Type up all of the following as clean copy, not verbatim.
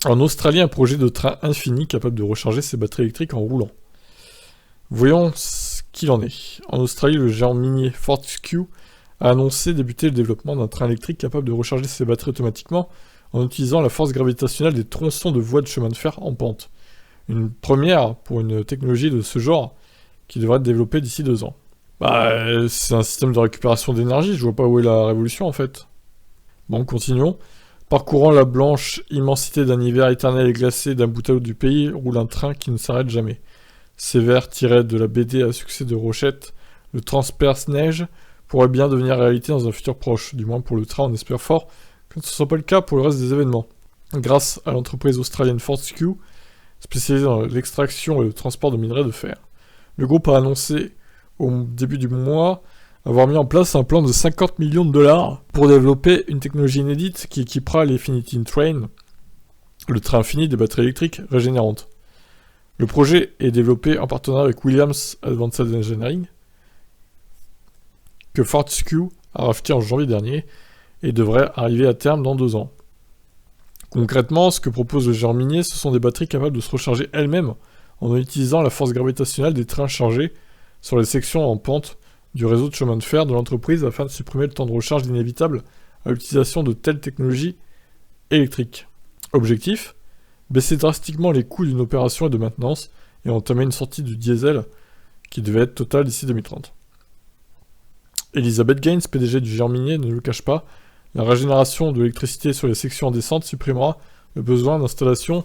En Australie, un projet de train infini capable de recharger ses batteries électriques en roulant. Voyons ce qu'il en est. En Australie, le géant minier Fortescue a annoncé débuter le développement d'un train électrique capable de recharger ses batteries automatiquement en utilisant la force gravitationnelle des tronçons de voies de chemin de fer en pente. Une première pour une technologie de ce genre qui devrait être développée d'ici 2 ans. C'est un système de récupération d'énergie, je vois pas où est la révolution en fait. Bon, continuons. Parcourant la blanche immensité d'un hiver éternel et glacé d'un bout à l'autre du pays, roule un train qui ne s'arrête jamais. Sévère tiré de la BD à succès de Rochette, le transperce-neige pourrait bien devenir réalité dans un futur proche, du moins pour le train, on espère fort que ce ne soit pas le cas pour le reste des événements. Grâce à l'entreprise australienne Fortescue, spécialisée dans l'extraction et le transport de minerais de fer. Le groupe a annoncé au début du mois avoir mis en place un plan de 50 millions de dollars pour développer une technologie inédite qui équipera l'Infinity Train, le train infini des batteries électriques régénérantes. Le projet est développé en partenariat avec Williams Advanced Engineering, que Fortescue a racheté en janvier dernier et devrait arriver à terme dans 2 ans. Concrètement, ce que propose le géant minier, ce sont des batteries capables de se recharger elles-mêmes en utilisant la force gravitationnelle des trains chargés sur les sections en pente du réseau de chemin de fer de l'entreprise afin de supprimer le temps de recharge inévitable à l'utilisation de telles technologies électriques. Objectif : baisser drastiquement les coûts d'une opération et de maintenance et entamer une sortie du diesel qui devait être totale d'ici 2030. Elizabeth Gaines, PDG du géant minier, ne le cache pas, la régénération de l'électricité sur les sections en descente supprimera le besoin d'installation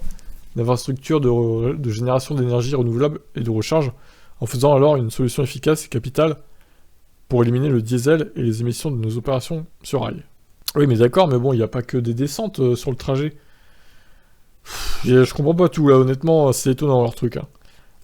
d'infrastructures de génération d'énergie renouvelable et de recharge, en faisant alors une solution efficace et capitale pour éliminer le diesel et les émissions de nos opérations sur rail. Oui, mais d'accord, mais bon, il n'y a pas que des descentes sur le trajet. Je comprends pas tout, là, honnêtement, c'est étonnant leur truc.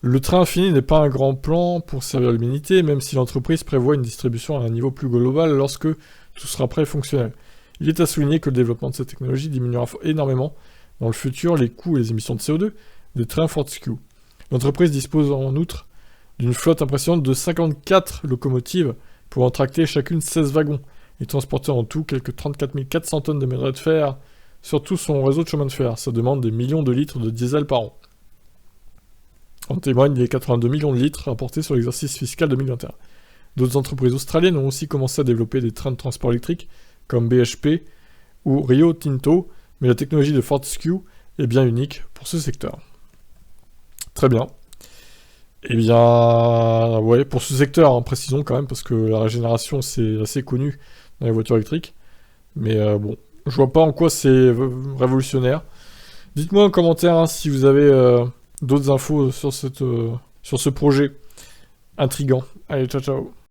Le train infini n'est pas un grand plan pour servir l'humanité, même si l'entreprise prévoit une distribution à un niveau plus global lorsque tout sera prêt et fonctionnel. Il est à souligner que le développement de cette technologie diminuera énormément dans le futur les coûts et les émissions de CO2 des trains Fortescue. L'entreprise dispose en outre d'une flotte impressionnante de 54 locomotives pouvant tracter chacune 16 wagons et transporter en tout quelques 34 400 tonnes de minerais de fer sur tout son réseau de chemin de fer. Ça demande des millions de litres de diesel par an. En témoignent les 82 millions de litres rapportés sur l'exercice fiscal 2021. D'autres entreprises australiennes ont aussi commencé à développer des trains de transport électriques, comme BHP ou Rio Tinto, mais la technologie de Fortescue est bien unique pour ce secteur. Très bien. Eh bien, ouais, pour ce secteur, précisons quand même, parce que la régénération, c'est assez connu dans les voitures électriques. Mais bon, je vois pas en quoi c'est révolutionnaire. Dites-moi en commentaire si vous avez d'autres infos sur ce projet intriguant. Allez, ciao ciao.